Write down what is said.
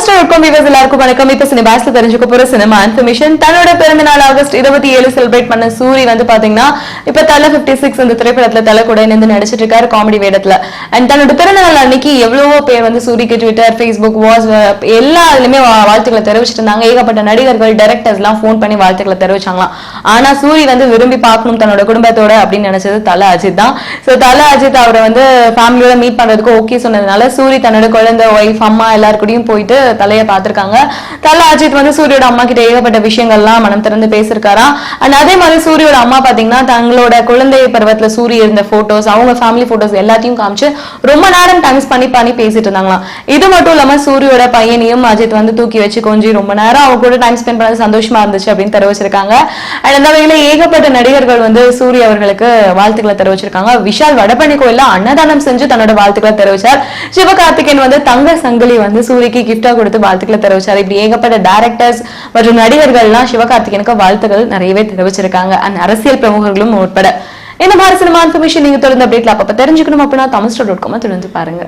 தமிழ்ஸ்டார்.com viewers எல்லாருக்கும் வணக்கம். இப்ப சினிமாஸ்ல தெரிஞ்சுக்க போற சினிமா இன்ஃபர்மேஷன். தன்னோட பிறந்த நாள் ஆகஸ்ட் 27 செலிப்ரேட் பண்ண சூரி வந்து பாத்தீங்கன்னா இப்ப தல 56 இந்த திரைப்படத்துல தல கூட இணைந்து நடிச்சிட்டு இருக்காரு காமெடி வேடத்துல. அண்ட் தன்னோட பிறந்த நாள் அன்னைக்கு எவ்வளவோ பேர் வந்து சூரிக்கு ட்விட்டர், ஃபேஸ்புக், வாட்ஸ்அப் எல்லா இதுலயுமே வாழ்த்துக்களை தெரிவிச்சிட்டு இருந்தாங்க. ஏகப்பட்ட நடிகர்கள், டைரக்டர்ஸ் எல்லாம் போன் பண்ணி வாழ்த்துக்களை தெரிவிச்சாங்களாம். ஆனா சூரி வந்து விரும்பி பார்க்கணும் தன்னோட குடும்பத்தோட அப்படின்னு நினைச்சது தல அஜித் தான். சோ தல அஜித் அவரை வந்து ஃபேமிலியோட மீட் பண்றதுக்கு ஓகே சொன்னதுனால சூரி தன்னோட குழந்தை, ஒய்ஃப், அம்மா எல்லாருக்கூடயும் போயிட்டு தலையை பார்த்திருக்காங்க. தல அஜித் வந்து சூரியோட அம்மா கிட்ட ஏகப்பட்ட விஷயங்கள்லாம் மனம் திறந்து பேசிருக்காராம். அண்ட் அதே மாதிரி சூரியோட அம்மா பாத்தீங்கன்னா தங்களோட குழந்தை பருவத்துல சூரி இருந்த போட்டோஸ், அவங்க ஃபேமிலி போட்டோஸ் எல்லாத்தையும் காமிச்சு ரொம்ப நேரம் டைம் பண்ணி பேசிட்டு இருந்தாங்களாம். இது மட்டும் இல்லாம சூரியோட பையனையும் அஜித் வந்து தூக்கி வச்சு கொஞ்சம் ரொம்ப நேரம் அவங்க கூட டைம் ஸ்பெண்ட் பண்ணது சந்தோஷமா இருந்துச்சு அப்படின்னு தெரிவிச்சிருக்காங்க. அண்ட் அந்த வகையில ஏகப்பட்ட நடிகர்கள் வந்து சூரிய அவர்களுக்கு வாழ்த்துக்களை தெரிவிச்சிருக்காங்க. விஷால் வடபழனி கோயில்ல அன்னதானம் செஞ்சு தன்னோட வாழ்த்துக்களை தெரிவிச்சார். சிவகார்த்திகேயன் வந்து தங்க சங்கிலி வந்து சூரிக்கு கிஃப்டா கொடுத்து வாழ்த்துக்களை தெரிவிச்சார். இப்படி ஏகப்பட்ட டைரக்டர்ஸ் மற்றும் நடிகர்கள் எல்லாம் சிவகார்த்திகேயனுக்கு வாழ்த்துக்கள் நிறையவே தெரிவிச்சிருக்காங்க. அந்த அரசியல் பிரமுகர்களும் உட்பட. இந்த மாதிரி சினிமா இன்ஃபர்மேஷன் நீங்க தொடர்ந்து அப்டேட்ல அப்ப தெரிஞ்சுக்கணும் அப்படின்னா தமிழ்ஸ்டார்.com தொடர்ந்து பாருங்க.